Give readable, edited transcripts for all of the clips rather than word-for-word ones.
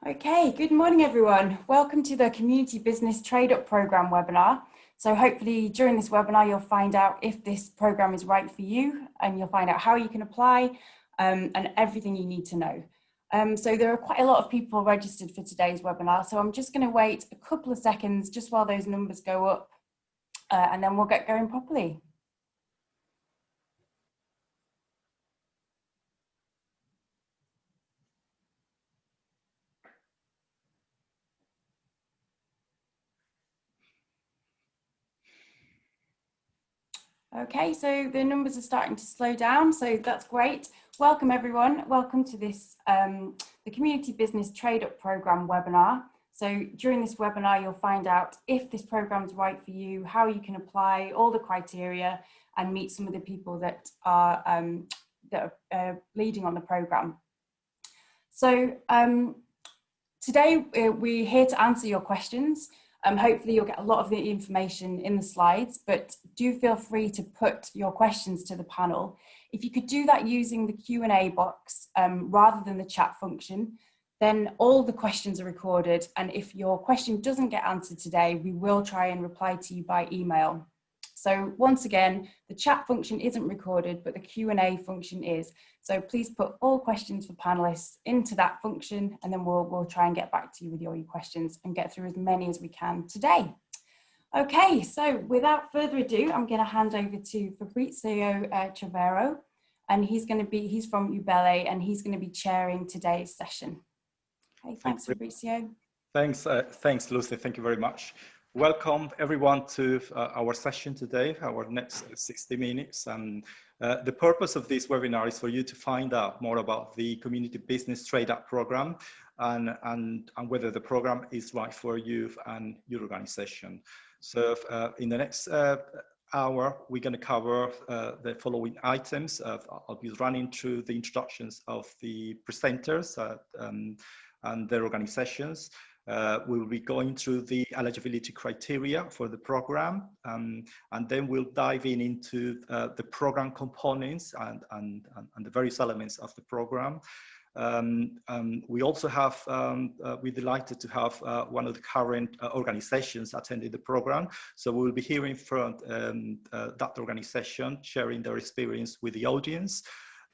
Okay, good morning everyone. Welcome to the Community Business Trade Up Programme webinar. So hopefully during this webinar you'll find out if this programme is right for you, and you'll find out how you can apply and everything you need to know. So there are quite a lot of people registered for today's webinar, so I'm just going to wait a couple of seconds just while those numbers go up and then we'll get going properly. Okay, so the numbers are starting to slow down, so that's great. Welcome everyone, welcome to this, the Community Business Trade Up Programme webinar. So during this webinar, you'll find out if this programme is right for you, how you can apply, all the criteria, and meet some of the people that are leading on the programme. So today we're here to answer your questions. Hopefully you'll get a lot of the information in the slides, but do feel free to put your questions to the panel. If you could do that using the Q&A box rather than the chat function, then all the questions are recorded. And if your question doesn't get answered today, we will try and reply to you by email. So once again, the chat function isn't recorded, but the Q&A function is. So please put all questions for panelists into that function, and then we'll try and get back to you with all your questions and get through as many as we can today. Okay, so without further ado, I'm going to hand over to Fabrizio Chavero, and he's from Ubele, and he's going to be chairing today's session. Okay, thanks Fabrizio. Thanks Lucy, thank you very much. Welcome everyone to our session today, our next 60 minutes. And the purpose of this webinar is for you to find out more about the Community Business Trade Up Programme and whether the program is right for you and your organization. So in the next hour, we're going to cover the following items. I'll be running through the introductions of the presenters and their organizations. We'll be going through the eligibility criteria for the program, and then we'll dive into the program components and the various elements of the program. We also have, we're delighted to have one of the current organizations attending the program. So we'll be hearing from that organization, sharing their experience with the audience.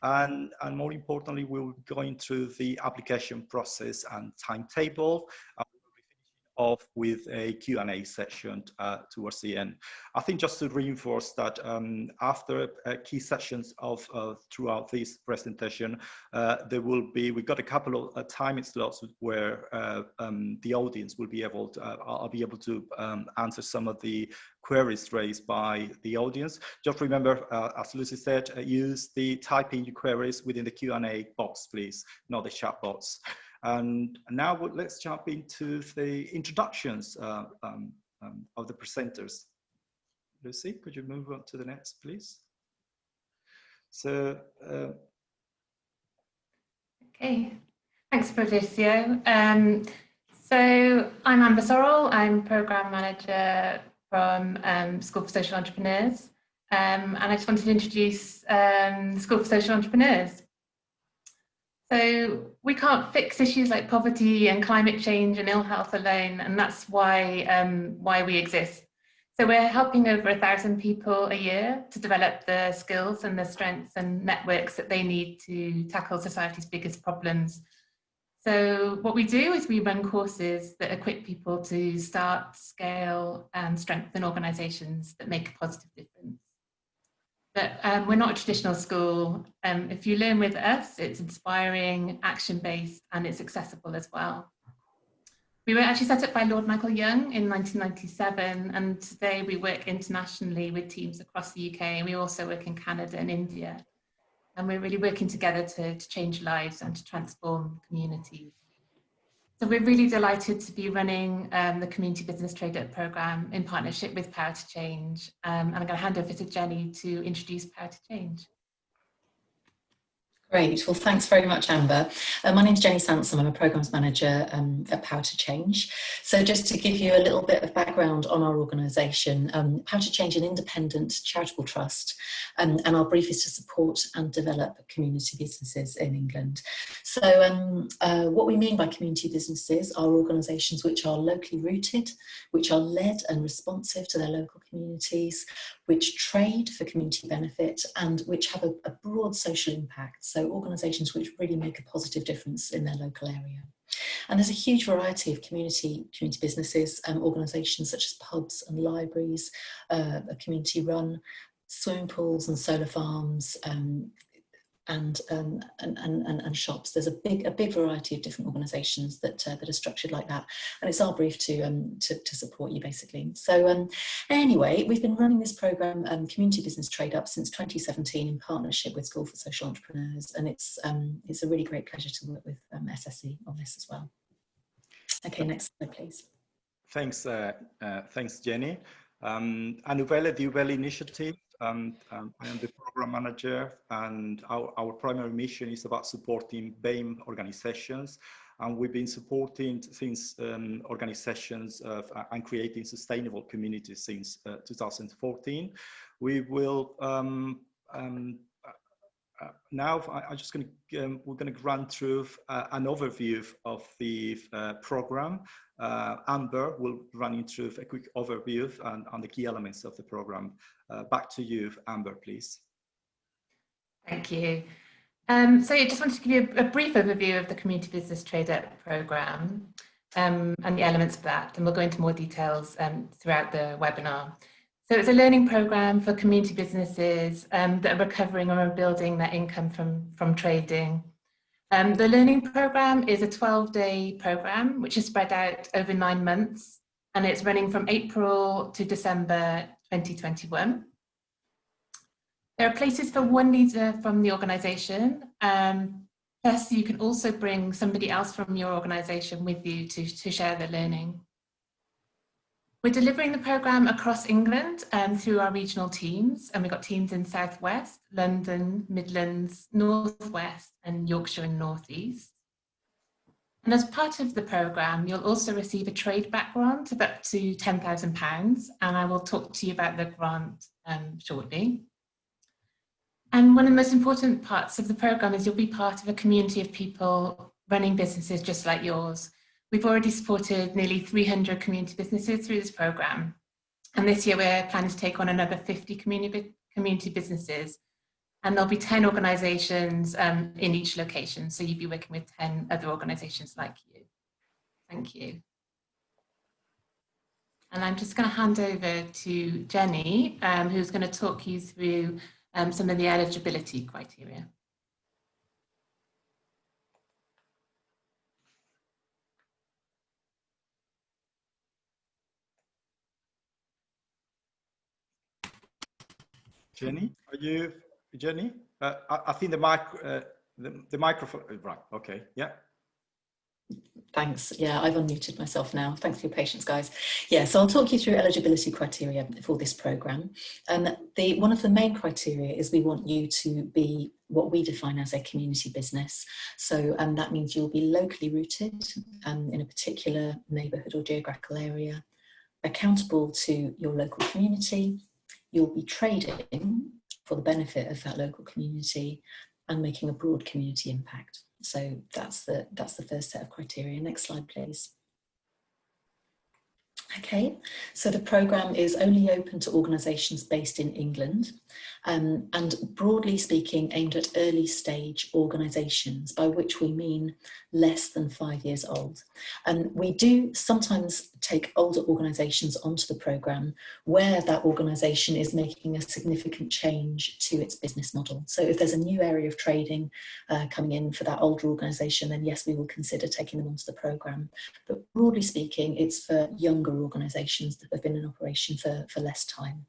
And more importantly, we'll be going through the application process and timetable. Off with a Q&A session towards the end. I think just to reinforce that after key sessions of throughout this presentation, we've got a couple of time slots where the audience will be able to, I'll be able to answer some of the queries raised by the audience. Just remember, as Lucy said, use the typing your queries within the Q&A box, please, not the chat box. And now let's jump into the introductions of the presenters. Lucy, could you move on to the next, please? So, okay, thanks, Fabrizio. So I'm Amber Sorrell. I'm Programme Manager from School for Social Entrepreneurs. And I just wanted to introduce School for Social Entrepreneurs. So we can't fix issues like poverty and climate change and ill health alone, and that's why we exist. So we're helping over 1,000 people a year to develop the skills and the strengths and networks that they need to tackle society's biggest problems. So what we do is we run courses that equip people to start, scale, and strengthen organisations that make a positive difference. But we're not a traditional school. If you learn with us, it's inspiring, action-based, and it's accessible as well. We were actually set up by Lord Michael Young in 1997, and today we work internationally with teams across the UK, and we also work in Canada and India. And we're really working together to change lives and to transform communities. So we're really delighted to be running the Community Business Trade Up Programme in partnership with Power to Change. And I'm going to hand over to Jenny to introduce Power to Change. Great. Well, thanks very much, Amber. My name's Jenny Sansom. I'm a Programmes Manager at Power to Change. So just to give you a little bit of background on our organisation, Power to Change is an independent charitable trust, and our brief is to support and develop community businesses in England. So what we mean by community businesses are organisations which are locally rooted, which are led and responsive to their local communities, which trade for community benefit, and which have a broad social impact. So organisations which really make a positive difference in their local area. And there's a huge variety of community businesses, organisations such as pubs and libraries, community run, swimming pools and solar farms, and shops. There's a big variety of different organisations that are structured like that, and it's our brief to support you basically. So anyway, we've been running this programme, Community Business Trade Up, since 2017 in partnership with School for Social Entrepreneurs, and it's a really great pleasure to work with SSE on this as well. Okay, next slide please. Thanks, thanks Jenny. Anuvele Diuveli Initiative. I am the program manager, and our primary mission is about supporting BAME organizations, and we've been supporting since organizations and creating sustainable communities since 2014. We will now we're going to run through an overview of the program. Amber will run you through a quick overview on the key elements of the program. Back to you, Amber, please. Thank you. So I just wanted to give you a brief overview of the Community Business Trade Up programme and the elements of that, and we'll go into more details throughout the webinar. So it's a learning programme for community businesses that are recovering or rebuilding their income from trading. The learning programme is a 12-day programme which is spread out over 9 months, and it's running from April to December 2021. There are places for one leader from the organisation, plus you can also bring somebody else from your organisation with you to share the learning. We're delivering the programme across England through our regional teams, and we've got teams in South West, London, Midlands, North West and Yorkshire and North East. And as part of the programme, you'll also receive a trade back grant of up to £10,000, and I will talk to you about the grant shortly. And one of the most important parts of the programme is you'll be part of a community of people running businesses just like yours. We've already supported nearly 300 community businesses through this programme. And this year we're planning to take on another 50 community businesses. And there'll be 10 organisations in each location. So you'll be working with 10 other organisations like you. Thank you. And I'm just going to hand over to Jenny, who's going to talk you through some of the eligibility criteria. Jenny, are you, Jenny? I think the microphone, right, okay, yeah. Thanks. Yeah, I've unmuted myself now. Thanks for your patience, guys. Yeah, so I'll talk you through eligibility criteria for this programme. One of the main criteria is we want you to be what we define as a community business. So that means you'll be locally rooted in a particular neighbourhood or geographical area, accountable to your local community. You'll be trading for the benefit of that local community and making a broad community impact. So that's the first set of criteria. Next slide, please. Okay, so the programme is only open to organisations based in England and broadly speaking aimed at early stage organisations, by which we mean less than 5 years old. And we do sometimes take older organisations onto the programme where that organisation is making a significant change to its business model. So if there's a new area of trading coming in for that older organisation, then yes, we will consider taking them onto the programme. But broadly speaking, it's for younger organisations that have been in operation for less time.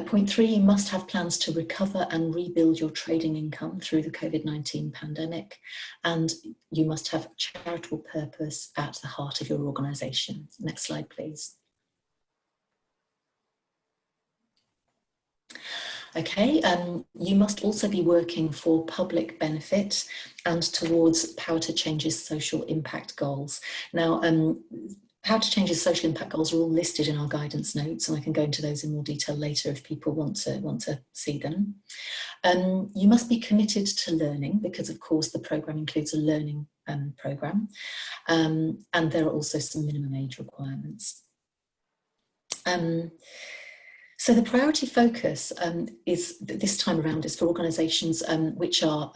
Point 3, you must have plans to recover and rebuild your trading income through the COVID-19 pandemic, and you must have charitable purpose at the heart of your organisation. Next slide, please. Okay, you must also be working for public benefit and towards Power to Change's social impact goals. Now, Power to Change's social impact goals are all listed in our guidance notes, and I can go into those in more detail later if people want to see them. You must be committed to learning, because of course the programme includes a learning programme, and there are also some minimum age requirements. So the priority focus is this time around is for organisations which are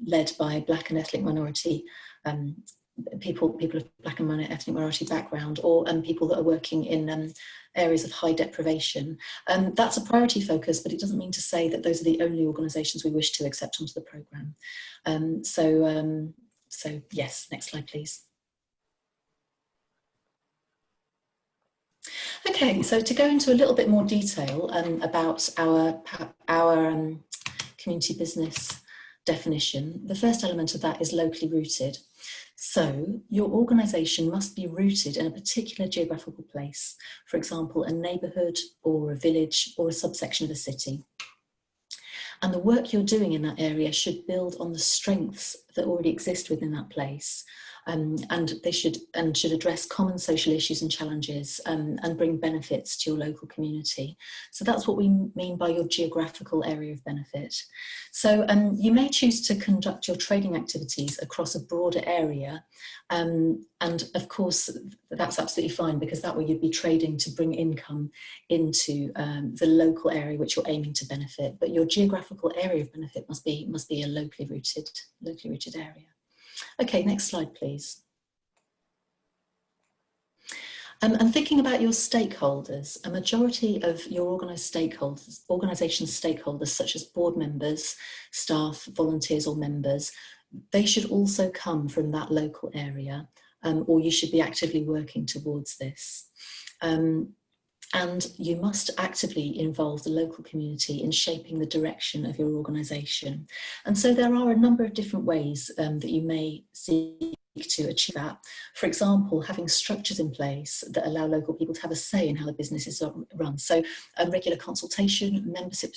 led by Black and ethnic minority people of Black and ethnic minority background, or people that are working in areas of high deprivation. That's a priority focus, but it doesn't mean to say that those are the only organisations we wish to accept onto the programme. So yes, next slide, please. Okay, so to go into a little bit more detail about our community business definition, the first element of that is locally rooted. So your organisation must be rooted in a particular geographical place, for example, a neighbourhood or a village or a subsection of a city. And the work you're doing in that area should build on the strengths that already exist within that place. And they should address common social issues and challenges and bring benefits to your local community. So that's what we mean by your geographical area of benefit. So you may choose to conduct your trading activities across a broader area. And of course, that's absolutely fine, because that way you'd be trading to bring income into the local area which you're aiming to benefit. But your geographical area of benefit must be a locally rooted area. Okay, next slide, please. And thinking about your stakeholders, a majority of your organisation stakeholders, such as board members, staff, volunteers or members, they should also come from that local area, or you should be actively working towards this. And you must actively involve the local community in shaping the direction of your organisation. And so there are a number of different ways that you may seek to achieve that. For example, having structures in place that allow local people to have a say in how the business is run. So regular consultation,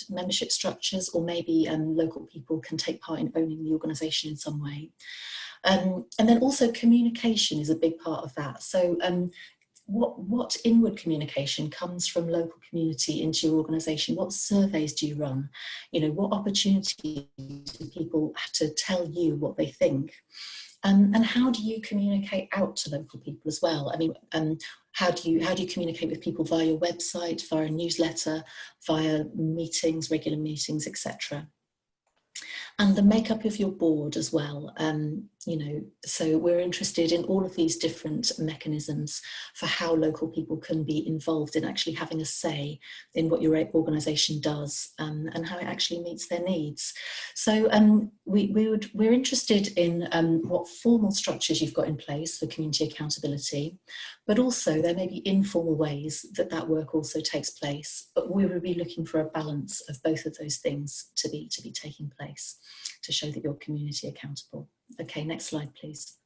membership structures, or maybe local people can take part in owning the organisation in some way. And then also communication is a big part of that. So what inward communication comes from local community into your organisation? What surveys do you run? You know, what opportunities do people have to tell you what they think? And how do you communicate out to local people as well? I mean, how do you communicate with people via your website, via a newsletter, via meetings, regular meetings, etc.? And the makeup of your board as well, you know, so we're interested in all of these different mechanisms for how local people can be involved in actually having a say in what your organisation does, and how it actually meets their needs. So we're interested in what formal structures you've got in place for community accountability, but also there may be informal ways that work also takes place, but we will be looking for a balance of both of those things to be taking place, to show that you're community accountable. Okay, next slide, please.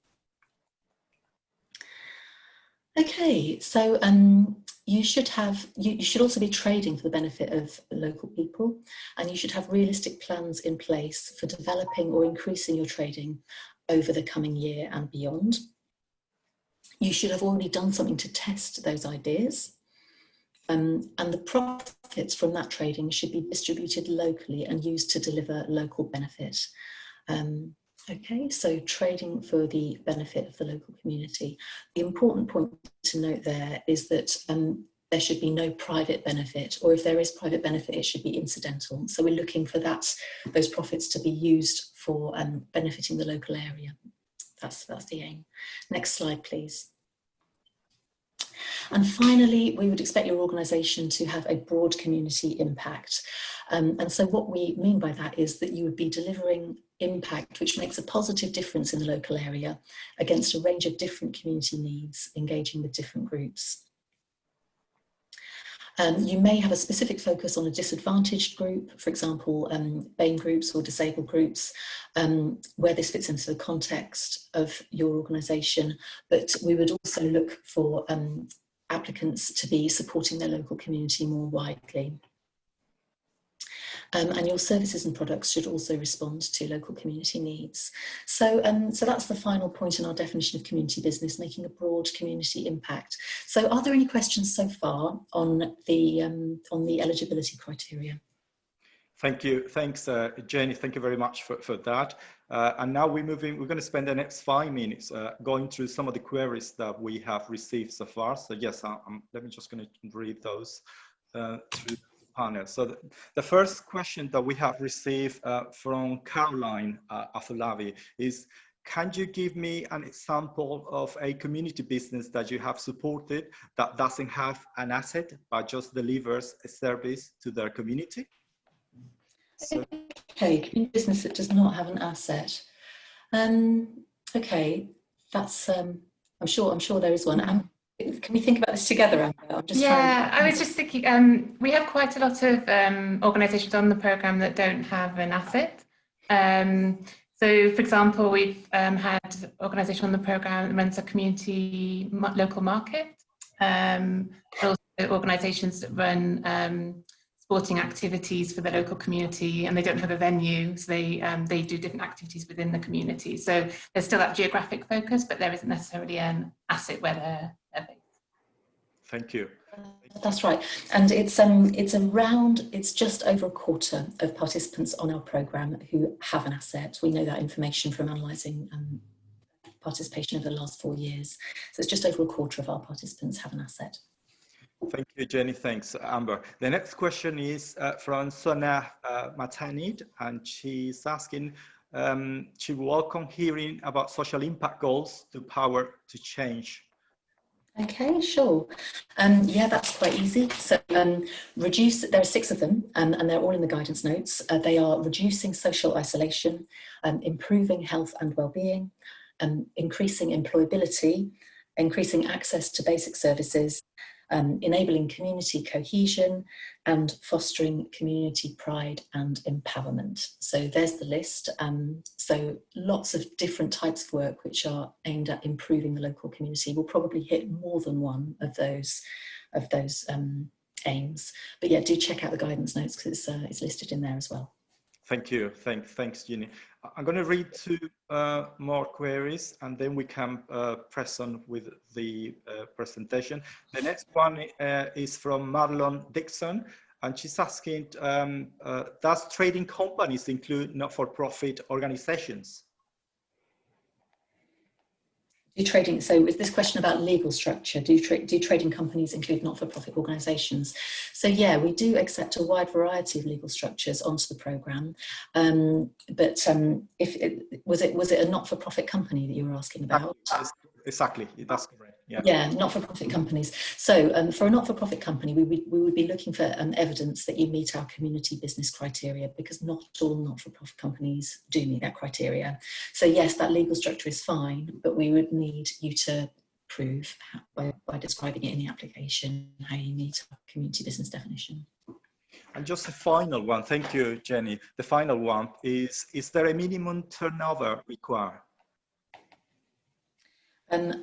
Okay, so you should also be trading for the benefit of local people, and you should have realistic plans in place for developing or increasing your trading over the coming year and beyond. You should have already done something to test those ideas. And the profits from that trading should be distributed locally and used to deliver local benefit. Okay, so trading for the benefit of the local community. The important point to note there is that there should be no private benefit, or if there is private benefit, it should be incidental. So we're looking for those profits to be used for benefiting the local area. That's the aim. Next slide, please. And finally, we would expect your organisation to have a broad community impact. And so what we mean by that is that you would be delivering impact which makes a positive difference in the local area against a range of different community needs, engaging with different groups. You may have a specific focus on a disadvantaged group, for example, BAME groups or disabled groups, where this fits into the context of your organisation, but we would also look for applicants to be supporting their local community more widely. And your services and products should also respond to local community needs. So, so that's the final point in our definition of community business, making a broad community impact. So are there any questions so far on the eligibility criteria? Thank you. Thanks, Jenny. Thank you very much for that. And now we're going to spend the next 5 minutes going through some of the queries that we have received so far. So yes, let me just going to read those through the panel. So the first question that we have received from Caroline Afolabi is, can you give me an example of a community business that you have supported that doesn't have an asset, but just delivers a service to their community? So, okay, community business that does not have an asset. Okay, that's I'm sure there is one. Can we think about this together, Amber? I'm just I was just thinking, we have quite a lot of organisations on the programme that don't have an asset. So, for example, we've had an organisation on the programme that runs a community local market. Also organisations that run sporting activities for the local community, and they don't have a venue, so they do different activities within the community. So there's still that geographic focus, but there isn't necessarily an asset where they're based. Thank you. That's right, and it's just over a quarter of participants on our programme who have an asset. We know that information from analysing participation over the last 4 years. So it's just over a quarter of our participants have an asset. Thank you, Jenny. Thanks, Amber. The next question is from Sona Matanid, and she's asking, she welcome hearing about social impact goals to power to change. Okay, sure. Yeah, that's quite easy. So there are 6 of them, and they're all in the guidance notes. They are reducing social isolation, improving health and well-being, increasing employability, increasing access to basic services, enabling community cohesion, and fostering community pride and empowerment. So there's the list. So lots of different types of work which are aimed at improving the local community. We'll probably hit more than one of those aims. But yeah, do check out the guidance notes because it's listed in there as well. Thank you. Thanks, Jenny. I'm going to read 2 more queries, and then we can press on with the presentation. The next one is from Marlon Dixon, and she's asking, does trading companies include not-for-profit organizations? So is this question about legal structure? Do trading companies include not-for-profit organisations? So yeah, we do accept a wide variety of legal structures onto the programme. But was it a not-for-profit company that you were asking about? Exactly, that's correct. Yeah, not-for-profit companies. So for a not-for-profit company, we would be looking for evidence that you meet our community business criteria, because not all not-for-profit companies do meet that criteria. So yes, that legal structure is fine, but we would need you to prove by describing it in the application how you meet our community business definition. And just a final one, thank you, Jenny. The final one is there a minimum turnover required?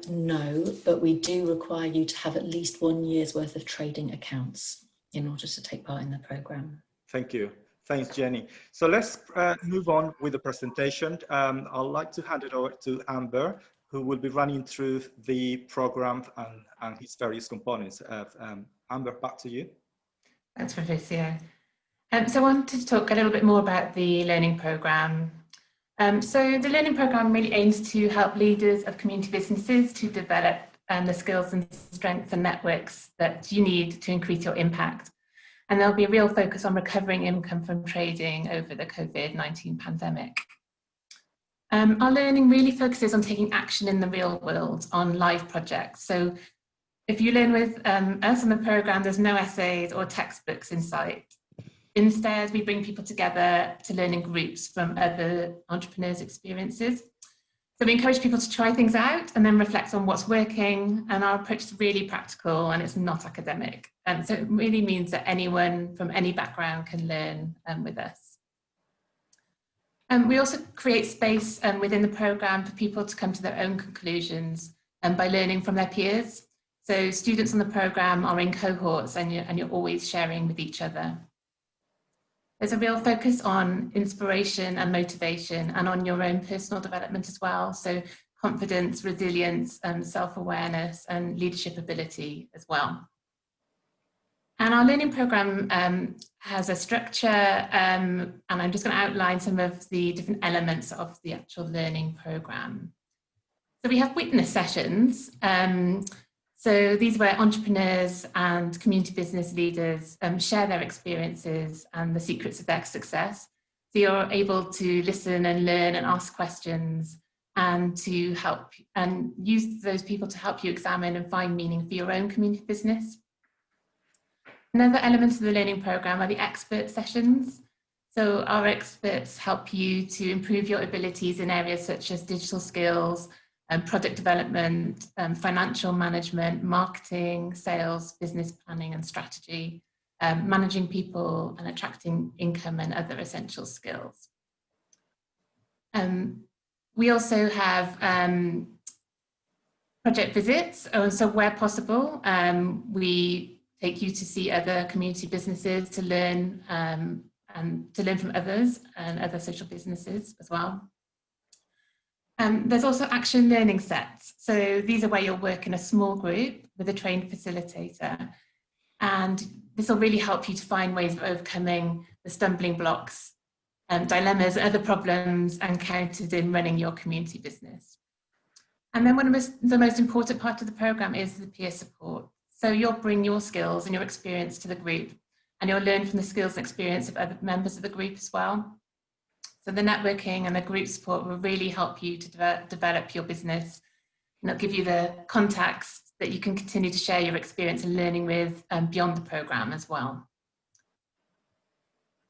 No, but we do require you to have at least 1 year's worth of trading accounts in order to take part in the programme. Thank you. Thanks, Jenny. So let's move on with the presentation. I'd like to hand it over to Amber, who will be running through the programme and its various components. Amber, back to you. Thanks, Fabrizio. So I wanted to talk a little bit more about the learning programme. So the learning programme really aims to help leaders of community businesses to develop the skills and strengths and networks that you need to increase your impact. And there'll be a real focus on recovering income from trading over the COVID-19 pandemic. Our learning really focuses on taking action in the real world on live projects. So if you learn with us on the programme, there's no essays or textbooks in sight. Instead, we bring people together to learn in groups from other entrepreneurs' experiences. So we encourage people to try things out and then reflect on what's working. And our approach is really practical and it's not academic. So it really means that anyone from any background can learn with us. We also create space within the programme for people to come to their own conclusions by learning from their peers. So students on the programme are in cohorts and you're always sharing with each other. There's a real focus on inspiration and motivation and on your own personal development as well. So confidence, resilience, self-awareness and leadership ability as well. And our learning programme has a structure, and I'm just going to outline some of the different elements of the actual learning programme. So we have witness sessions. So these where entrepreneurs and community business leaders share their experiences and the secrets of their success. So you're able to listen and learn and ask questions and to help and use those people to help you examine and find meaning for your own community business. Another element of the learning programme are the expert sessions. So our experts help you to improve your abilities in areas such as digital skills, product development, financial management, marketing, sales, business planning and strategy, managing people and attracting income and other essential skills. We also have project visits. So where possible, we take you to see other community businesses to learn and to learn from others and other social businesses as well. There's also action learning sets. So these are where you'll work in a small group with a trained facilitator. And this will really help you to find ways of overcoming the stumbling blocks, dilemmas, other problems encountered in running your community business. And then one of the most important part of the programme is the peer support. So you'll bring your skills and your experience to the group, and you'll learn from the skills and experience of other members of the group as well. So the networking and the group support will really help you to develop your business, and it'll give you the contacts that you can continue to share your experience and learning with beyond the programme as well.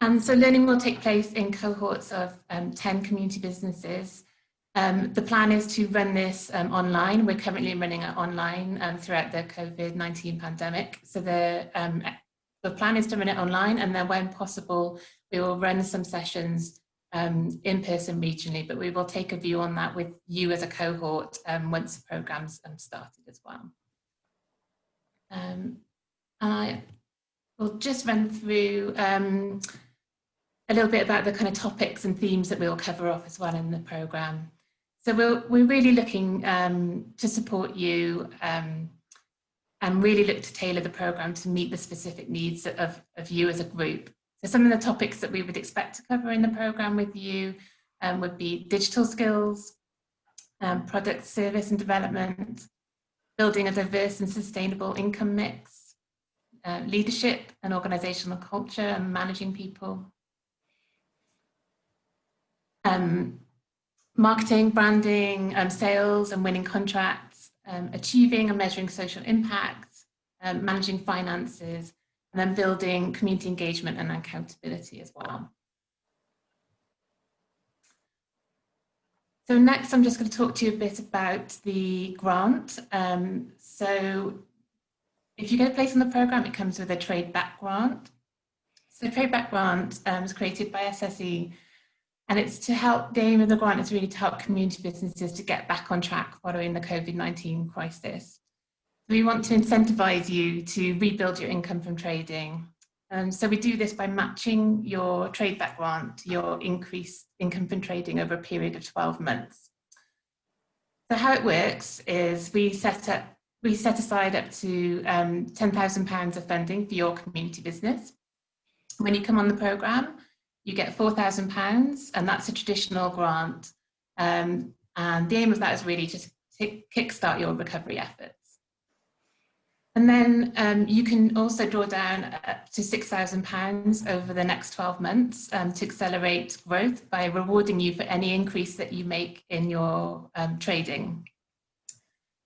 And so learning will take place in cohorts of 10 community businesses. The plan is to run this online. We're currently running it online throughout the COVID-19 pandemic. So the plan is to run it online, and then when possible, we will run some sessions in person regionally, but we will take a view on that with you as a cohort once the program's started as well. I will just run through a little bit about the kind of topics and themes that we'll cover off as well in the programme. So we're really looking to support you and really look to tailor the programme to meet the specific needs of you as a group. So some of the topics that we would expect to cover in the programme with you would be digital skills, product, service and development, building a diverse and sustainable income mix, leadership and organisational culture and managing people, marketing, branding, sales and winning contracts, achieving and measuring social impact, managing finances, and then building community engagement and accountability as well. So next, I'm just going to talk to you a bit about the grant. So if you get a place in the programme, it comes with a trade back grant. So trade back grant was created by SSE, and it's to help, the aim of the grant is really to help community businesses to get back on track following the COVID-19 crisis. We want to incentivise you to rebuild your income from trading. So we do this by matching your trade back grant to your increased income from trading over a period of 12 months. So how it works is we set aside up to £10,000 of funding for your community business. When you come on the programme, you get £4,000, and that's a traditional grant. And the aim of that is really just to kickstart your recovery efforts. And then you can also draw down up to £6,000 over the next 12 months to accelerate growth by rewarding you for any increase that you make in your trading.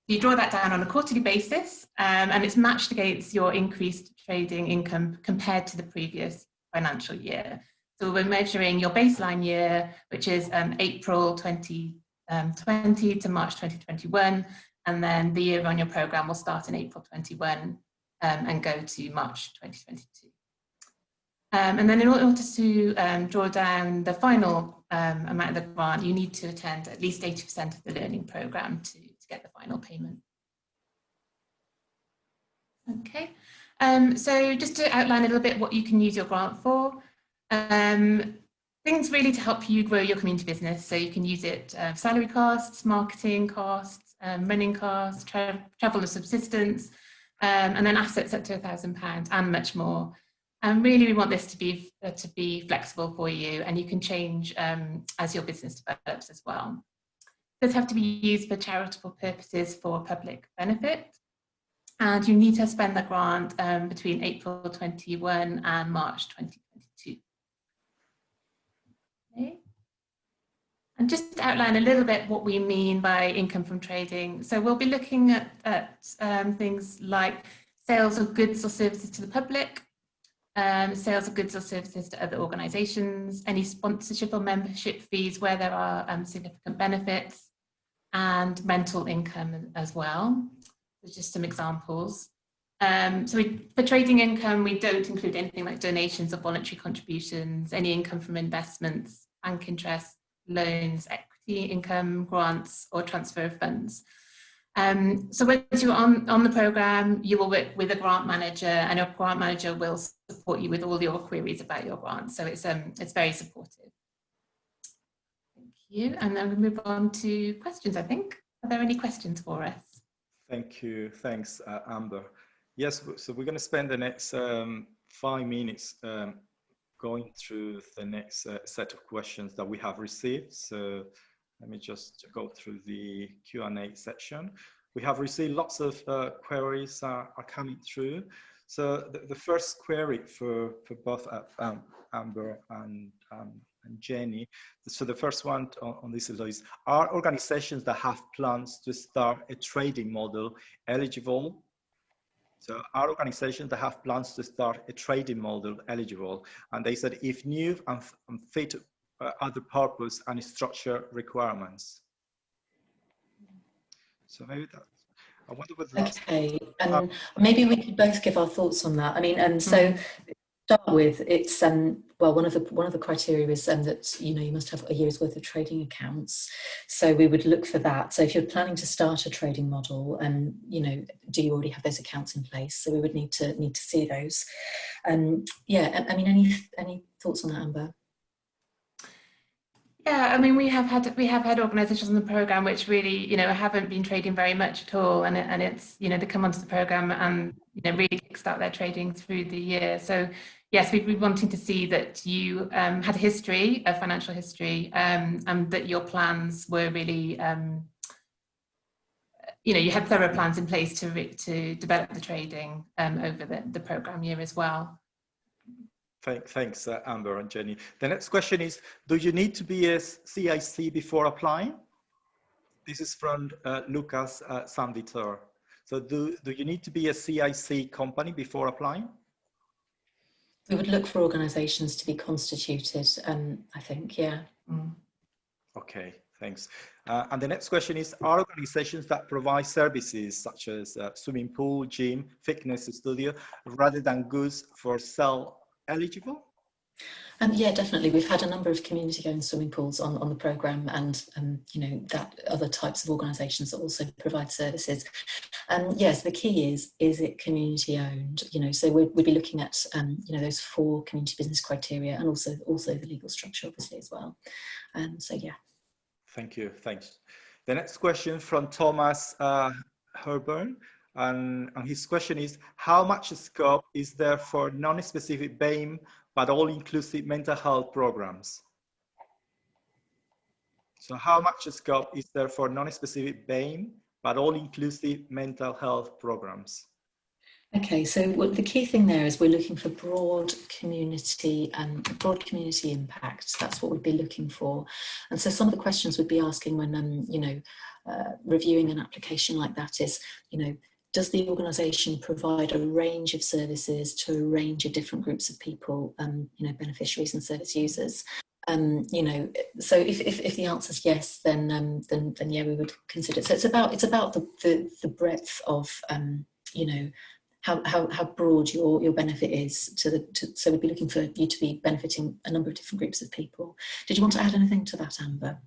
You draw that down on a quarterly basis, and it's matched against your increased trading income compared to the previous financial year. So we're measuring your baseline year, which is April 2020 to March 2021. And then the year on your programme will start in April 21 and go to March 2022. And then in order to draw down the final amount of the grant, you need to attend at least 80% of the learning programme to get the final payment. Okay, so just to outline a little bit what you can use your grant for. Things really to help you grow your community business. So you can use it salary costs, marketing costs, running costs, travel and subsistence, and then assets up to £1,000 and much more. And really, we want this to be flexible for you, and you can change as your business develops as well. It does have to be used for charitable purposes for public benefit, and you need to spend the grant between April 21 and March 2022. Okay. And just to outline a little bit what we mean by income from trading. So we'll be looking at things like sales of goods or services to the public, sales of goods or services to other organisations, any sponsorship or membership fees where there are significant benefits, and rental income as well. So just some examples. For trading income, we don't include anything like donations or voluntary contributions, any income from investments, bank interest, loans, equity income, grants, or transfer of funds. So once you're on the programme, you will work with a grant manager, and your grant manager will support you with all your queries about your grant. So it's very supportive. Thank you. And then we'll move on to questions, I think. Are there any questions for us? Thank you. Thanks, Amber. Yes, so we're going to spend the next 5 minutes going through the next set of questions that we have received. So let me just go through the Q&A section. We have received lots of queries are coming through. So the first query for both Amber and Jenny. So the first one on this is, are organizations that have plans to start a trading model eligible? So are organizations that have plans to start a trading model eligible? And they said, if new and fit other purpose and structure requirements. So maybe that, I wonder what that's. Okay, and maybe we could both give our thoughts on that. I mean, so start with, it's well, one of the criteria is that you must have a year's worth of trading accounts, so we would look for that. So if you're planning to start a trading model, and do you already have those accounts in place? So we would need to see those. Yeah, I mean, any thoughts on that, Amber? Yeah, I mean, we have had organisations on the programme which really, haven't been trading very much at all, and it's, they come onto the programme and really kickstart their trading through the year. So yes, we'd be wanting to see that you had a financial history, and that your plans were really, you had thorough plans in place to develop the trading over the programme year as well. Thanks, Amber and Jenny. The next question is, do you need to be a CIC before applying? This is from Lucas Sanvitor. So do you need to be a CIC company before applying? We would look for organisations to be constituted, I think, yeah. Okay, thanks. And the next question is, are organisations that provide services such as swimming pool, gym, fitness studio, rather than goods for sale, eligible? Yeah, definitely. We've had a number of community-owned swimming pools on the programme, and that other types of organisations that also provide services. Yes, the key is it community-owned? So we'd be looking at those 4 community business criteria, and also the legal structure, obviously, as well. So yeah. Thank you. Thanks. The next question from Thomas Herburn. And his question is, how much scope is there for non-specific BAME but all-inclusive mental health programs? So how much scope is there for non-specific BAME but all-inclusive mental health programs? Okay, so the key thing there is we're looking for broad community impact. That's what we'd be looking for. And so some of the questions we'd be asking when reviewing an application like that is, does the organisation provide a range of services to a range of different groups of people, beneficiaries and service users? So if the answer is yes, then yeah, we would consider it. So it's about the breadth of how broad your benefit is so we'd be looking for you to be benefiting a number of different groups of people. Did you want to add anything to that, Amber?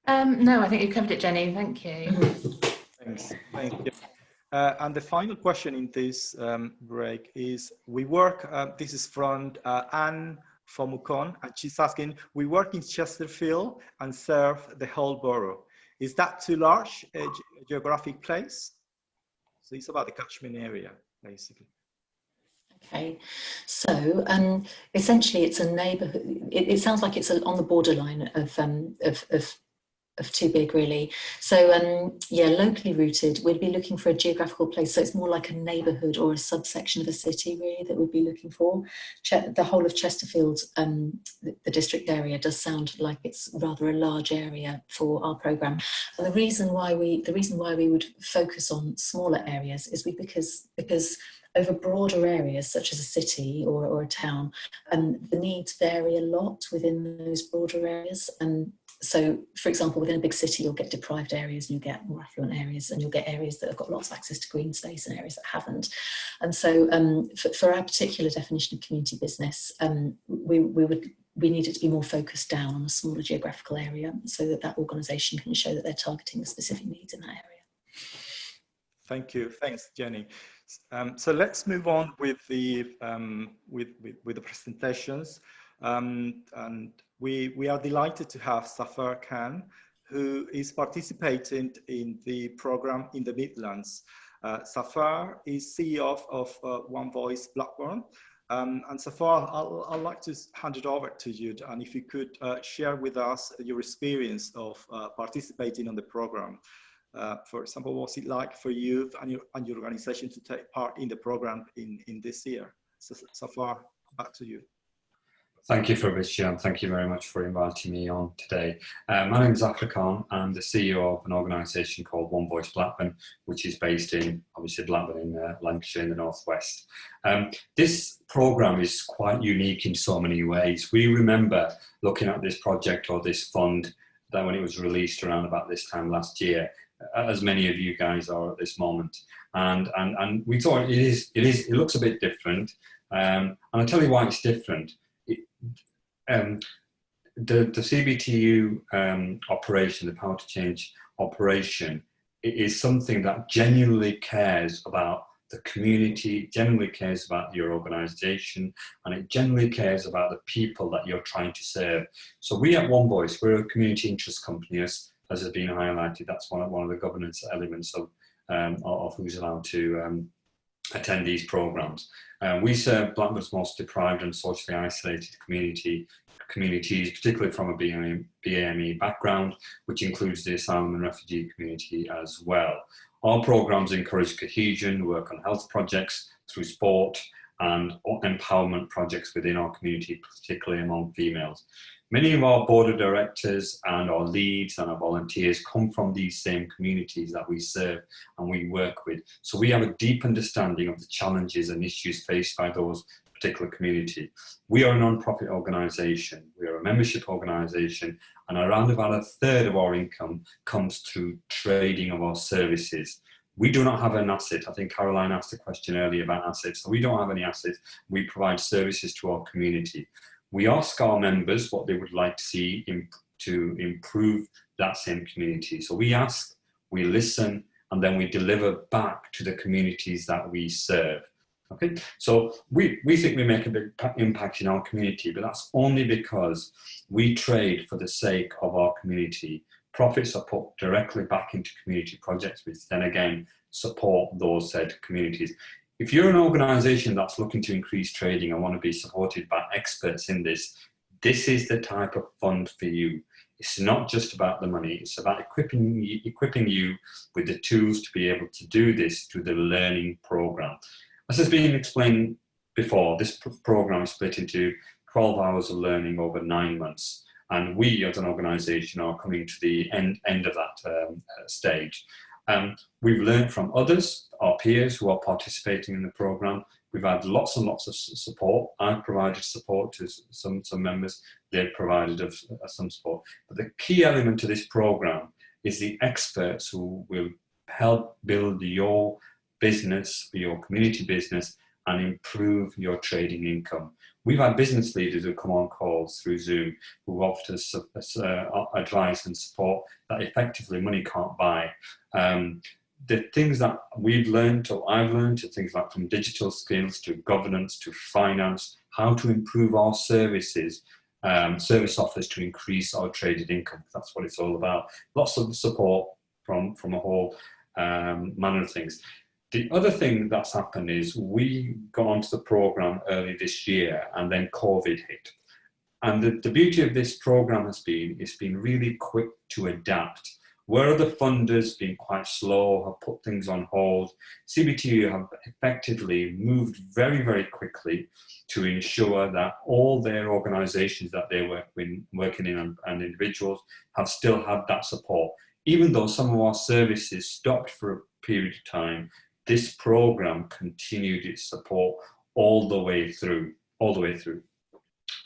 No, I think you covered it, Jenny. Thank you. Thanks. Thank you. And the final question in this break is, we work, this is from Anne Fomucon, and she's asking, we work in Chesterfield and serve the whole borough. Is that too large a geographic place? So it's about the catchment area, basically. Okay, so essentially it's a neighbourhood. It sounds like it's on the borderline of too big, really. So yeah, locally rooted, we'd be looking for a geographical place. So it's more like a neighbourhood or a subsection of a city, really, that we'd be looking for. The whole of Chesterfield, the district area, does sound like it's rather a large area for our programme. And the reason why we would focus on smaller areas is because over broader areas such as a city or a town, the needs vary a lot within those broader areas. So, for example, within a big city, you'll get deprived areas and you get more affluent areas, and you'll get areas that have got lots of access to green space and areas that haven't. And so for our particular definition of community business, we need it to be more focused down on a smaller geographical area so that organisation can show that they're targeting the specific needs in that area. Thank you. Thanks, Jenny. So let's move on with the presentations. And we are delighted to have Zaffer Khan, who is participating in the program in the Midlands. Zaffer is CEO of One Voice Blackburn. And Zaffer, I'd like to hand it over to you. And if you could share with us your experience of participating on the program. For example, what's it like for you and your organization to take part in the program in this year? So Zaffer, back to you. Thank you, Fabricio, and thank you very much for inviting me on today. My name is Zaffer Khan. I'm the CEO of an organisation called One Voice Blackburn, which is based in, obviously, Blackburn in Lancashire in the northwest. This programme is quite unique in so many ways. We remember looking at this project or this fund that when it was released around about this time last year, as many of you guys are at this moment, and we thought it looks a bit different, and I'll tell you why it's different. The CBTU operation, the Power to Change operation, it is something that genuinely cares about the community, genuinely cares about your organisation, and it genuinely cares about the people that you're trying to serve. So we at One Voice, we're a community interest company, as has been highlighted. That's one of the governance elements of who's allowed to attend these programs. We serve Blackburn's most deprived and socially isolated communities, particularly from a BAME background, which includes the asylum and refugee community as well. Our programs encourage cohesion, work on health projects through sport, and empowerment projects within our community, particularly among females. Many of our board of directors and our leads and our volunteers come from these same communities that we serve and we work with. So we have a deep understanding of the challenges and issues faced by those particular community. We are a non-profit organisation. We are a membership organisation, and around about a third of our income comes through trading of our services. We do not have an asset. I think Caroline asked a question earlier about assets. So we don't have any assets. We provide services to our community. We ask our members what they would like to see to improve that same community. So we ask, we listen, and then we deliver back to the communities that we serve. Okay, so we think we make a big impact in our community, but that's only because we trade for the sake of our community. Profits are put directly back into community projects, which then again support those said communities. If you're an organisation that's looking to increase trading and want to be supported by experts in this, this is the type of fund for you. It's not just about the money, it's about equipping you with the tools to be able to do this through the learning programme. As has been explained before, this programme is split into 12 hours of learning over 9 months. And we as an organisation are coming to the end of that stage. We've learned from others, our peers who are participating in the programme. We've had lots and lots of support. I've provided support to some members. They've provided some support. But the key element to this programme is the experts who will help build your business, your community business, and improve your trading income. We've had business leaders who come on calls through Zoom who offer us advice and support that effectively money can't buy. the things that we've learned, or I've learned, things like from digital skills to governance to finance, how to improve our services, service offers to increase our traded income. That's what it's all about. Lots of support from a whole manner of things. The other thing that's happened is we got onto the program early this year, and then COVID hit. And the beauty of this program has been, it's been really quick to adapt. Where other funders been quite slow, have put things on hold, CBTU have effectively moved very, very quickly to ensure that all their organisations that they working in and individuals have still had that support. Even though some of our services stopped for a period of time, this program continued its support all the way through.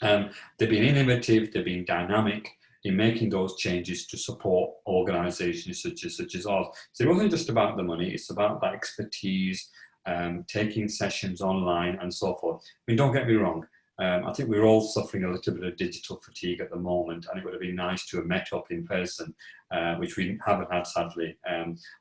They've been innovative, they've been dynamic in making those changes to support organisations such as ours. So it wasn't just about the money, it's about that expertise, taking sessions online and so forth. I mean, don't get me wrong, I think we're all suffering a little bit of digital fatigue at the moment, and it would have been nice to have met up in person, which we haven't had, sadly.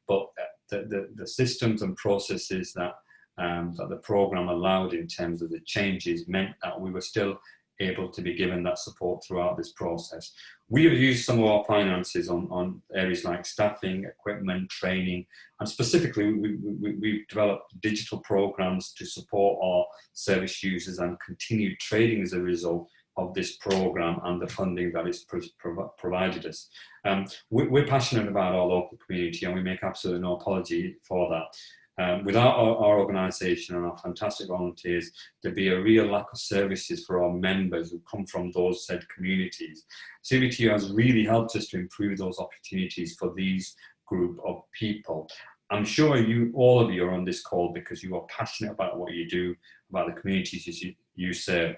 But the systems and processes that the programme allowed in terms of the changes meant that we were still able to be given that support throughout this process. We have used some of our finances on areas like staffing, equipment, training, and specifically we've developed digital programs to support our service users and continued trading as a result of this program and the funding that it's provided us. We're passionate about our local community, and we make absolutely no apology for that. Without our organisation and our fantastic volunteers, there'd be a real lack of services for our members who come from those said communities. CBTU has really helped us to improve those opportunities for these group of people. I'm sure all of you are on this call because you are passionate about what you do, about the communities you serve.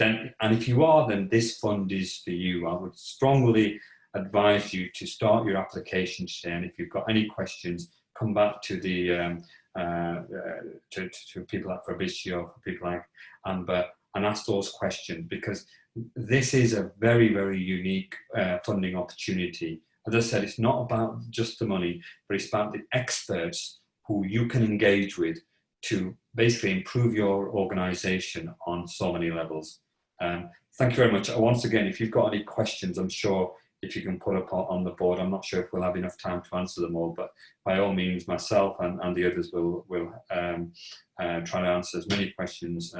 And if you are, then this fund is for you. I would strongly advise you to start your application today, and if you've got any questions, come back to the to people like Fabrizio, people like Amber, and ask those questions, because this is a very, very unique funding opportunity. As I said, it's not about just the money, but it's about the experts who you can engage with to basically improve your organisation on so many levels. Thank you very much. Once again, if you've got any questions, I'm sure if you can put up on the board. I'm not sure if we'll have enough time to answer them all, but by all means, myself and the others will try to answer as many questions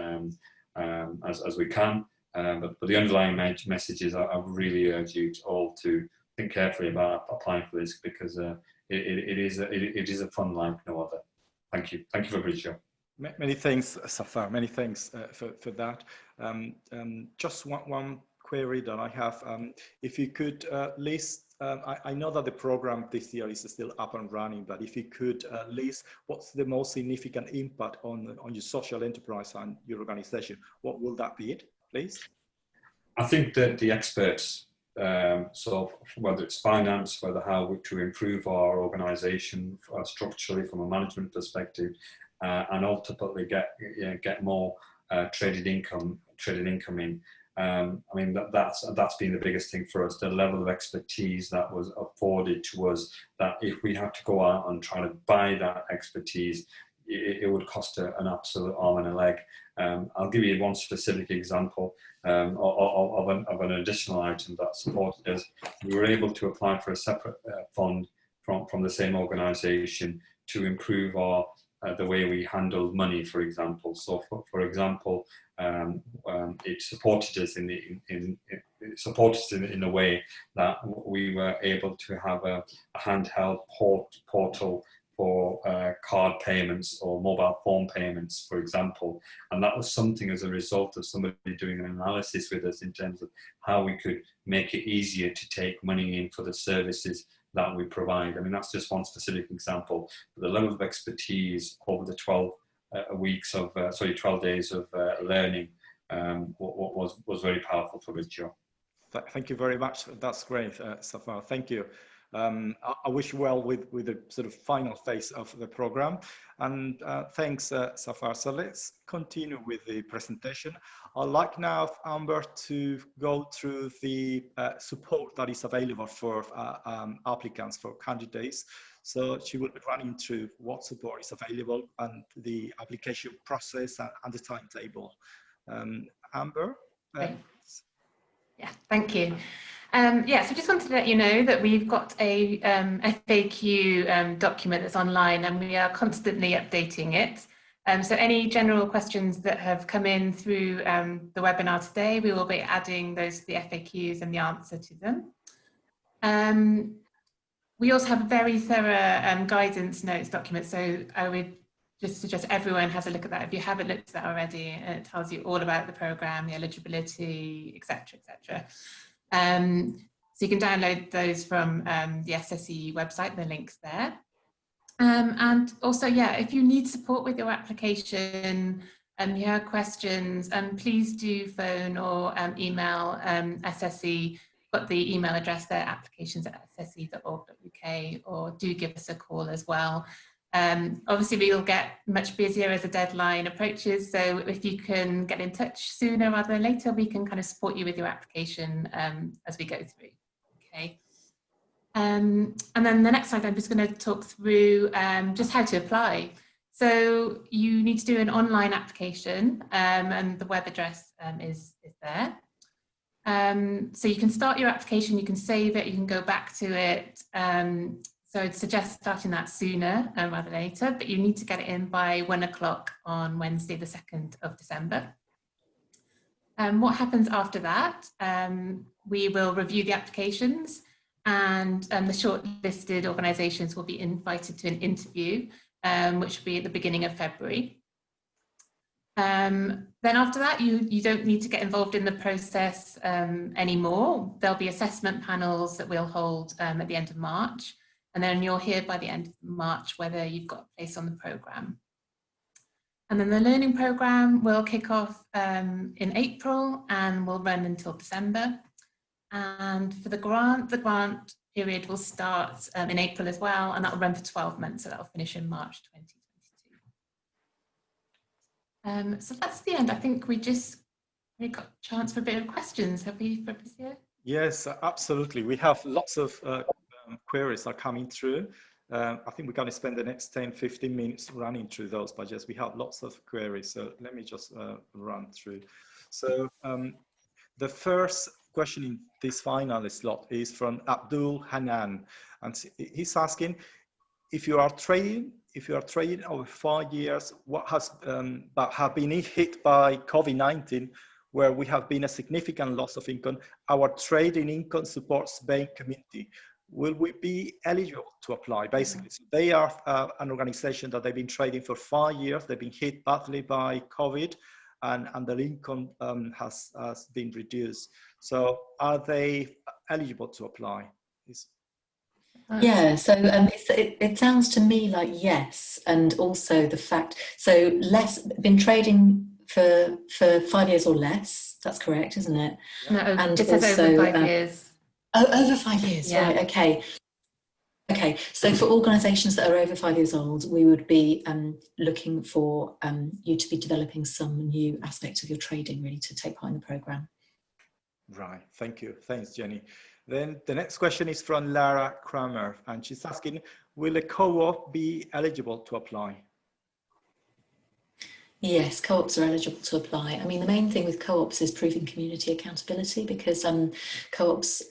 as we can. But the underlying message is I really urge you all to think carefully about applying for this, because it is a fund like no other. Thank you. Thank you, Fabrizio. Many thanks, Zaffer. Many thanks for that. Just one query that I have. If you could list, I know that the program this year is still up and running, but if you could list what's the most significant impact on your social enterprise and your organization, what will that be, please? I think that the experts, so whether it's finance, whether how to improve our organization structurally from a management perspective, and ultimately get more traded income in. I mean, that's been the biggest thing for us, the level of expertise that was afforded to us, that if we had to go out and try to buy that expertise, it would cost an absolute arm and a leg. I'll give you one specific example of an additional item that supported us. We were able to apply for a separate fund from the same organisation to improve our the way we handle money, for example. So, for example, it supported us in a way that we were able to have a handheld portal for card payments or mobile phone payments, for example. And that was something as a result of somebody doing an analysis with us in terms of how we could make it easier to take money in for the services that we provide. I mean, that's just one specific example. But the level of expertise over the 12 days of learning was very powerful for us, Joe. Thank you very much. That's great, Zaffer. Thank you. I wish you well with the sort of final phase of the program, and thanks, Zaffer. So let's continue with the presentation. I'd like now, Amber, to go through the support that is available for applicants, for candidates, So she will be running through what support is available and the application process and the timetable. Amber? Yeah, thank you. Yeah, so just wanted to let you know that we've got a FAQ document that's online, and we are constantly updating it. So any general questions that have come in through the webinar today, we will be adding those to the FAQs and the answer to them. We also have a very thorough guidance notes document, so I would just suggest everyone has a look at that if you haven't looked at that already. And it tells you all about the programme, the eligibility, etc., etc. So you can download those from the SSE website, the link's there. And also, yeah, if you need support with your application and you have questions, please do phone or email SSE. Got the email address there, applications@sse.org.uk, or do give us a call as well. Obviously, we'll get much busier as the deadline approaches, so if you can get in touch sooner rather than later, we can kind of support you with your application as we go through. Okay. And then the next slide, I'm just going to talk through just how to apply. So you need to do an online application, and the web address is there. So you can start your application, you can save it, you can go back to it. So I'd suggest starting that sooner rather than later, but you need to get it in by 1 o'clock on Wednesday, the 2nd of December. What happens after that? We will review the applications, and the shortlisted organisations will be invited to an interview, which will be at the beginning of February. Then after that, you don't need to get involved in the process anymore. There'll be assessment panels that we'll hold at the end of March, and then you'll hear by the end of March whether you've got a place on the programme. And then the learning programme will kick off in April and will run until December. And for the grant period will start in April as well, and that will run for 12 months, so that will finish in March 2022. So that's the end. I think we got a chance for a bit of questions. Have we, Fabrizio? Yes, absolutely. We have lots of queries are coming through. I think we're going to spend the next 10-15 minutes running through those, but just we have lots of queries. So let me just run through. So the first question in this final slot is from Abdul Hanan, and he's asking, if you are trading over 5 years, what has but have been hit by COVID-19, where we have been a significant loss of income, our trading income supports Bain community. Will we be eligible to apply? Basically, so they are an organization that they've been trading for 5 years. They've been hit badly by COVID, and their income has been reduced. So are they eligible to apply? Yeah, so it sounds to me like yes, and also the fact, so been trading for 5 years or less, that's correct, isn't it? No, and it says also, over 5 years. Oh, over 5 years, yeah. Right, okay. Okay, so for organisations that are over 5 years old, we would be looking for you to be developing some new aspects of your trading, really, to take part in the programme. Right, thank you. Thanks, Jenny. Then the next question is from Lara Kramer, and she's asking, will a co-op be eligible to apply? Yes, co-ops are eligible to apply. I mean, the main thing with co-ops is proving community accountability, because co-ops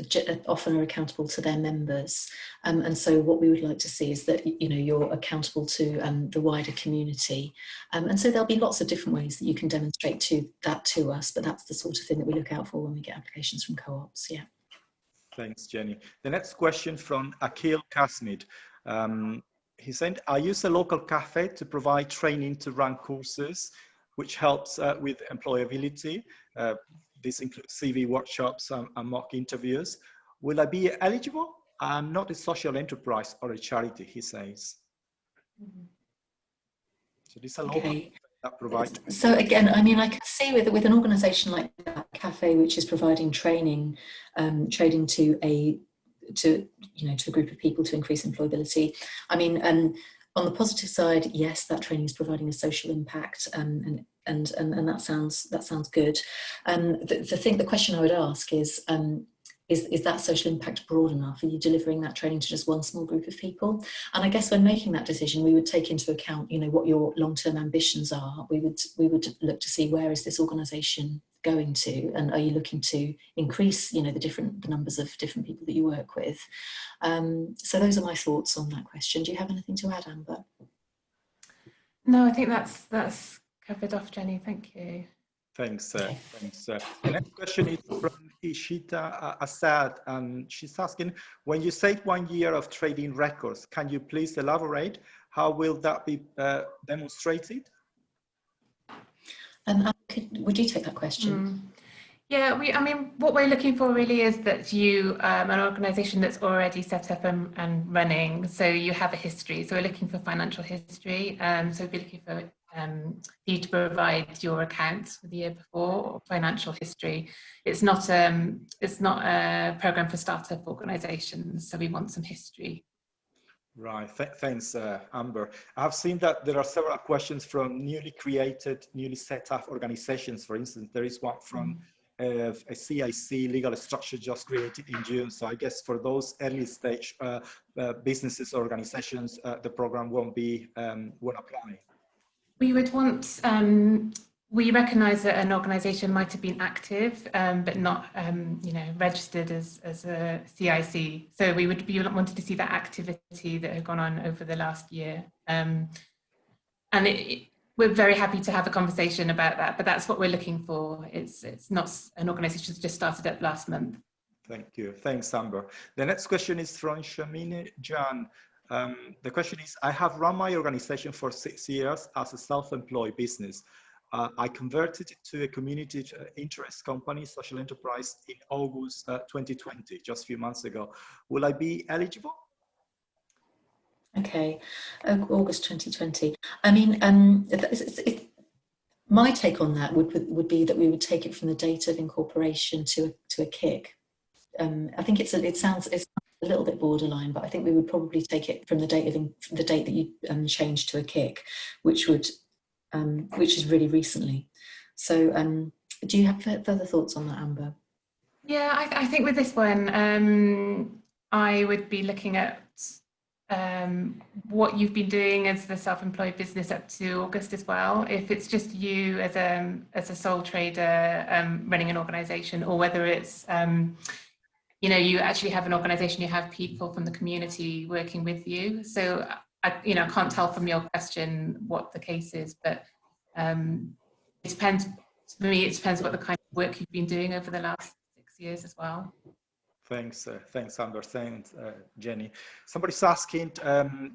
often are accountable to their members. And so what we would like to see is that, you know, you're accountable to the wider community. And so there'll be lots of different ways that you can demonstrate that to us, but that's the sort of thing that we look out for when we get applications from co-ops, yeah. Thanks, Jenny. The next question from Akil Kasmid. He said, I use a local cafe to provide training to run courses, which helps with employability. This includes CV workshops and mock interviews. Will I be eligible? I'm not a social enterprise or a charity, he says. Mm-hmm. So this is a local that provides. So again, I mean, I can see with an organisation like that, cafe, which is providing training, to a group of people to increase employability. I mean, on the positive side, yes, that training is providing a social impact, and that sounds good. The question I would ask is, is that social impact broad enough? Are you delivering that training to just one small group of people? And I guess when making that decision, we would take into account, you know, what your long-term ambitions are. We would look to see, where is this organisation going to, and are you looking to increase, you know, the numbers of different people that you work with? So those are my thoughts on that question. Do you have anything to add, Amber? No, I think that's covered off, Jenny. Thank you. Thanks. Okay. Thanks. The next question is from Ishita Assad, and she's asking, when you say 1 year of trading records, can you please elaborate? How will that be demonstrated? Would you take that question? Yeah, I mean, what we're looking for really is that you, an organisation that's already set up and running, so you have a history. So we're looking for financial history. So we'd be looking for you to provide your accounts for the year before, or financial history. It's not a programme for startup organisations, so we want some history. Right, thanks, Amber. I've seen that there are several questions from newly set up organizations. For instance, there is one from a CIC legal structure just created in June. So I guess for those early stage businesses, organizations, the program won't apply. We would want, we recognise that an organisation might have been active, but not, you know, registered as a CIC. So we wanted to see that activity that had gone on over the last year. And we're very happy to have a conversation about that, but that's what we're looking for. It's not an organisation that's just started up last month. Thank you. Thanks, Amber. The next question is from Shamine Jan. The question is, I have run my organization for 6 years as a self-employed business. I converted it to a community interest company, social enterprise, in August 2020, just a few months ago. Will I be eligible? Okay, August 2020. I mean, my take on that would be that we would take it from the date of incorporation to a kick. I think it's a little bit borderline, but I think we would probably take it from the date that you changed to a kick, which is really recently. So, do you have further thoughts on that, Amber? Yeah, I think with this one, I would be looking at what you've been doing as the self-employed business up to August as well. If it's just you as a sole trader running an organisation, or whether it's you know, you actually have an organisation, you have people from the community working with you. So I can't tell from your question what the case is, but it depends. For me, it depends what the kind of work you've been doing over the last 6 years as well. Thanks, thanks, Amber. Thanks, Jenny. Somebody's asking,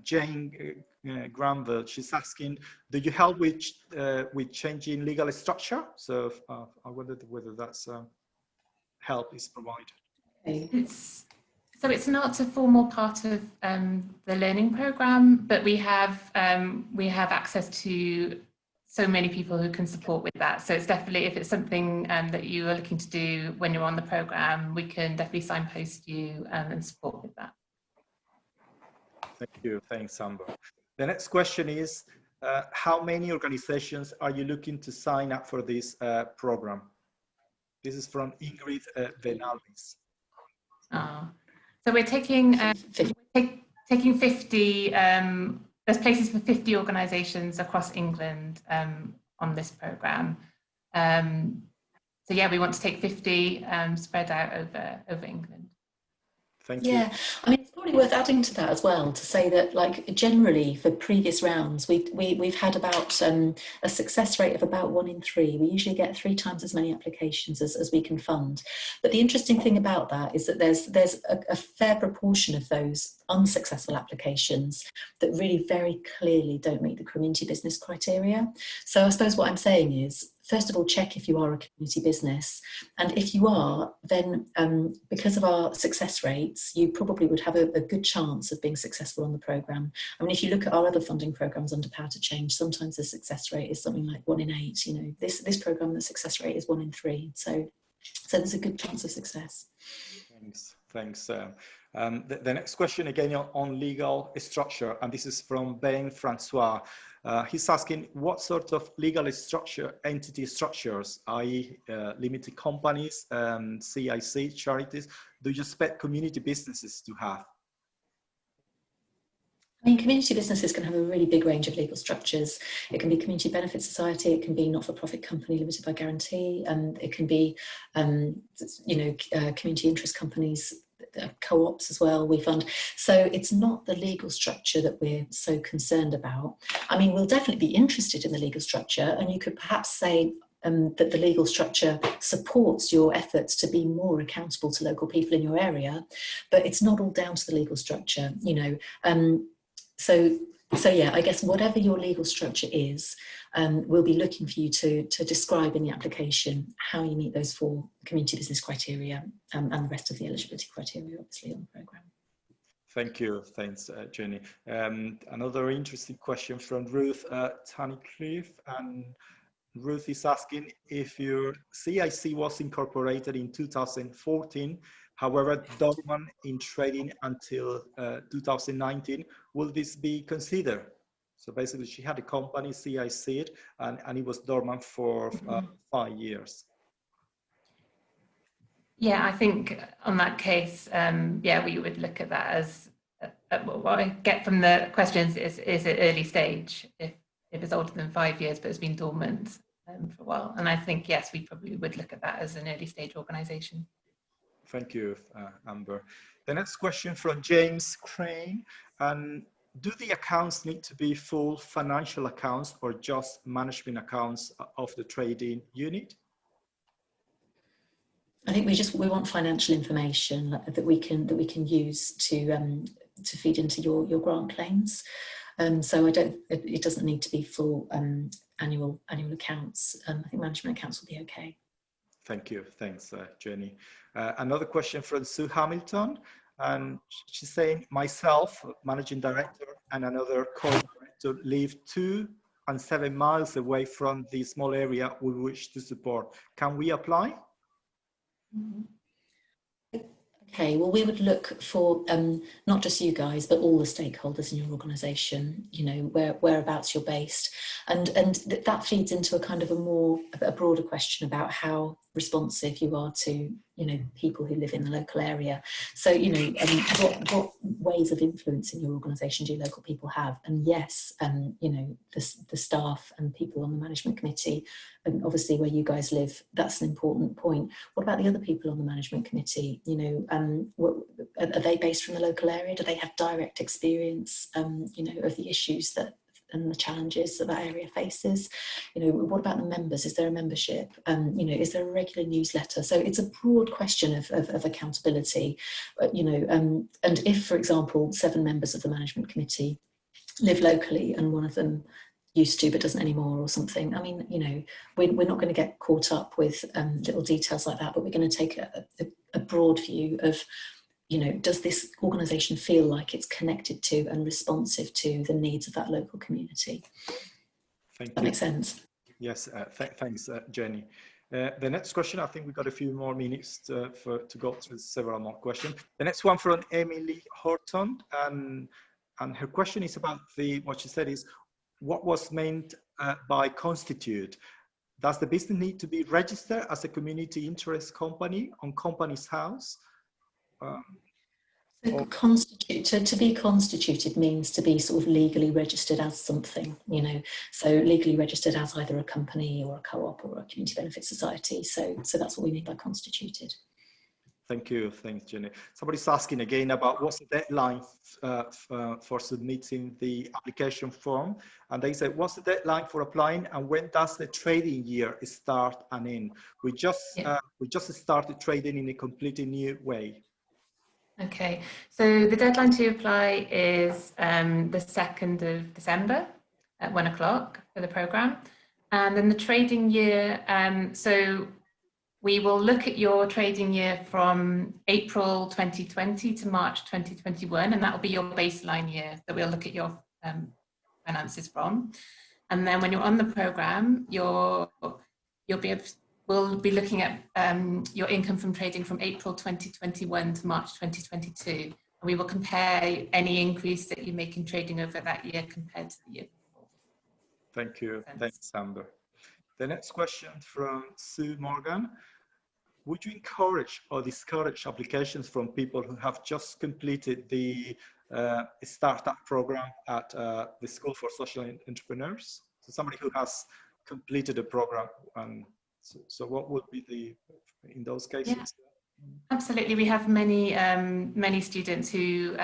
Jane Granville. She's asking, do you help with changing legal structure? So I wonder whether that's help is provided. It's not a formal part of the learning program, but we have access to so many people who can support with that. So it's definitely, if it's something that you are looking to do when you're on the program, we can definitely signpost you and support with that. Thank you. Thanks, Amber. The next question is, how many organizations are you looking to sign up for this program? This is from Ingrid Venalvis. So we're taking 50, there's places for 50 organisations across England on this programme. So yeah, we want to take 50 spread out over England. Thank you. Yeah, I mean, it's probably worth adding to that as well, to say that, like, generally for previous rounds, we've had about a success rate of about 1 in 3. We usually get 3 times as many applications as we can fund. But the interesting thing about that is that there's a fair proportion of those unsuccessful applications that really very clearly don't meet the community business criteria. So I suppose what I'm saying is, first of all, check if you are a community business. And if you are, then because of our success rates, you probably would have a good chance of being successful on the programme. I mean, if you look at our other funding programmes under Power to Change, sometimes the success rate is something like 1 in 8. You know, this programme, the success rate is 1 in 3. So there's a good chance of success. Thanks. The next question again on legal structure, and this is from Ben Francois. He's asking what sort of legal structure, entity structures, i.e. limited companies, CIC, charities, do you expect community businesses to have? I mean, community businesses can have a really big range of legal structures. It can be community benefit society, it can be not-for-profit company limited by guarantee, and it can be, community interest companies, co-ops as well, we fund. So it's not the legal structure that we're so concerned about. I mean, we'll definitely be interested in the legal structure, and you could perhaps say that the legal structure supports your efforts to be more accountable to local people in your area, but it's not all down to the legal structure, you know. So yeah, I guess whatever your legal structure is, we'll be looking for you to describe in the application how you meet those 4 community business criteria and the rest of the eligibility criteria, obviously, on the programme. Thank you. Thanks, Jenny. Another interesting question from Ruth Tunnicliffe. And Ruth is asking if your CIC was incorporated in 2014, however, dormant in trading until 2019, will this be considered? So basically she had a company, CIC, and it was dormant for 5 years. Yeah, I think on that case, yeah, we would look at that as, what I get from the questions is it early stage, if it's older than 5 years, but it's been dormant for a while. And I think, yes, we probably would look at that as an early stage organisation. Thank you, Amber. The next question from James Crane. Do the accounts need to be full financial accounts or just management accounts of the trading unit? I think we want financial information that we can use to feed into your grant claims. So it doesn't need to be full annual accounts. I think management accounts will be okay. Thank you. Thanks, Jenny. Another question from Sue Hamilton. And she's saying, myself, managing director, and another co-director live 2 and 7 miles away from the small area we wish to support. Can we apply? Okay, well, we would look for not just you guys, but all the stakeholders in your organisation, you know, whereabouts you're based. And that feeds into a kind of a broader question about how responsive you are to, you know, people who live in the local area. So, you know, what ways of influencing your organisation do local people have? And yes, you know, the staff and people on the management committee, and obviously where you guys live, that's an important point. What about the other people on the management committee? You know, are they based from the local area? Do they have direct experience, you know, of the issues and the challenges that area faces? You know, what about the members? Is there a membership? You know, is there a regular newsletter? So it's a broad question of accountability, you know, and if, for example, 7 members of the management committee live locally and one of them used to but doesn't anymore or something, I mean, you know, we're not going to get caught up with little details like that, but we're going to take a broad view of, you know, does this organisation feel like it's connected to and responsive to the needs of that local community? Thank you. That makes sense. Yes, thanks, Jenny. The next question, I think we've got a few more minutes to go through several more questions. The next one from Emily Horton, and her question is about what she said is, what was meant by constitute? Does the business need to be registered as a community interest company on Companies House? To be constituted means to be sort of legally registered as something, you know, so legally registered as either a company or a co-op or a community benefit society. So that's what we mean by constituted. Thank you. Thanks, Jenny. Somebody's asking again about what's the deadline for submitting the application form. And they said, what's the deadline for applying and when does the trading year start and end? We just started trading in a completely new way. Okay, so the deadline to apply is the 2nd of December at 1 o'clock for the programme. And then the trading year, so we will look at your trading year from April 2020 to March 2021, and that will be your baseline year that we'll look at your finances from. And then when you're on the programme, you'll be able we'll be looking at your income from trading from April 2021 to March 2022. And we will compare any increase that you make in trading over that year compared to the year before. Thank you. Thanks, Amber. The next question from Sue Morgan. Would you encourage or discourage applications from people who have just completed the startup program at the School for Social Entrepreneurs? So somebody who has completed a program. So what would be in those cases? Yeah, absolutely. We have many students who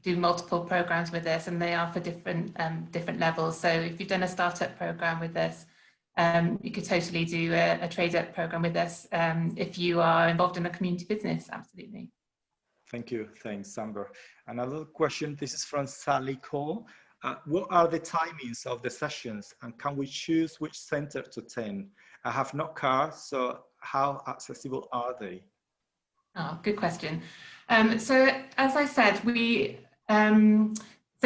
do multiple programs with us, and they are for different levels. So if you've done a startup program with us, you could totally do a trade-up program with us if you are involved in a community business, absolutely. Thank you. Thanks, Amber. Another question, this is from Sally Cole. What are the timings of the sessions, and can we choose which center to attend? I have no car, so how accessible are they? Oh, good question. So as I said, for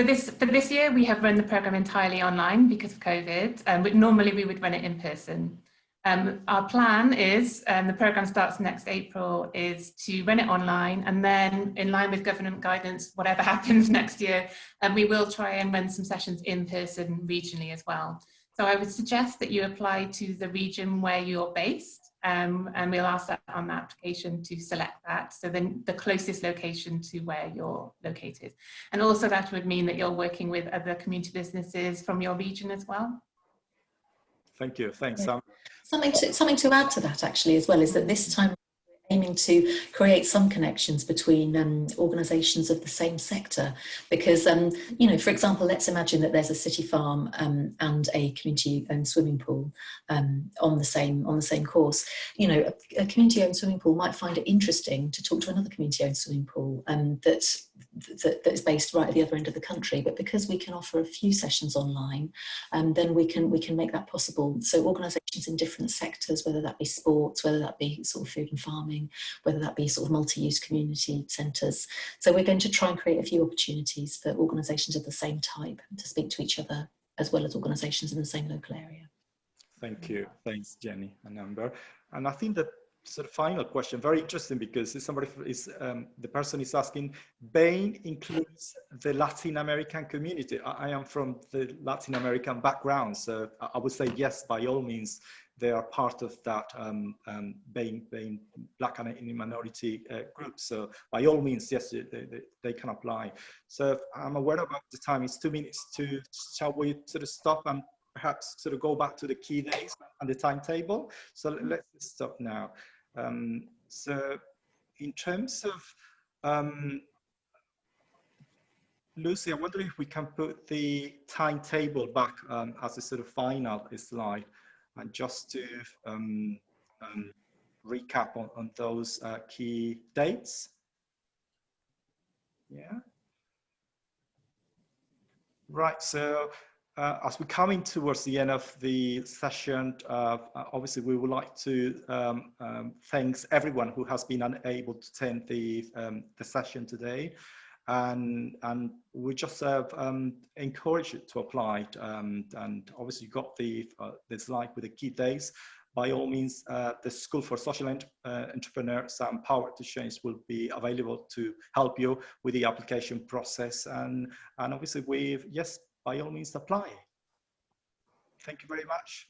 this year, we have run the program entirely online because of COVID, but normally we would run it in person. Our plan is, the program starts next April, is to run it online, and then in line with government guidance, whatever happens next year, we will try and run some sessions in person regionally as well. So I would suggest that you apply to the region where you're based, and we'll ask that on the application to select that. So then the closest location to where you're located. And also that would mean that you're working with other community businesses from your region as well. Thank you. Thanks, Yeah. Sam. Something to add to that actually as well is that this time we're aiming to create some connections between organisations of the same sector, because you know, for example, let's imagine that there's a city farm and a community-owned swimming pool on the same course. You know, a community-owned swimming pool might find it interesting to talk to another community-owned swimming pool that is based right at the other end of the country, but because we can offer a few sessions online, then we can make that possible. So organisations in different sectors, whether that be sports, whether that be sort of food and farming, whether that be sort of multi-use community centres. So we're going to try and create a few opportunities for organisations of the same type to speak to each other, as well as organisations in the same local area. Thank you. Thanks, Jenny and Amber. And I think that sort of final question, very interesting, because the person is asking, Bain includes the Latin American community. I am from the Latin American background, so I would say yes, by all means, they are part of that Bain Black and minority group. So by all means, yes, they can apply. So I'm aware about the time. It's 2 minutes to, shall we sort of stop and perhaps sort of go back to the key days and the timetable? So let's stop now. So in terms of Lucy, I wonder if we can put the timetable back as a sort of final slide, and just to recap on those key dates. Yeah. Right, so as we're coming towards the end of the session, obviously we would like to thank everyone who has been unable to attend the session today, and we just encourage you to apply. And obviously you got the slide with the key days. By all means, the School for Social Entrepreneurs and Power to Change will be available to help you with the application process. And obviously, by all means, apply. Thank you very much.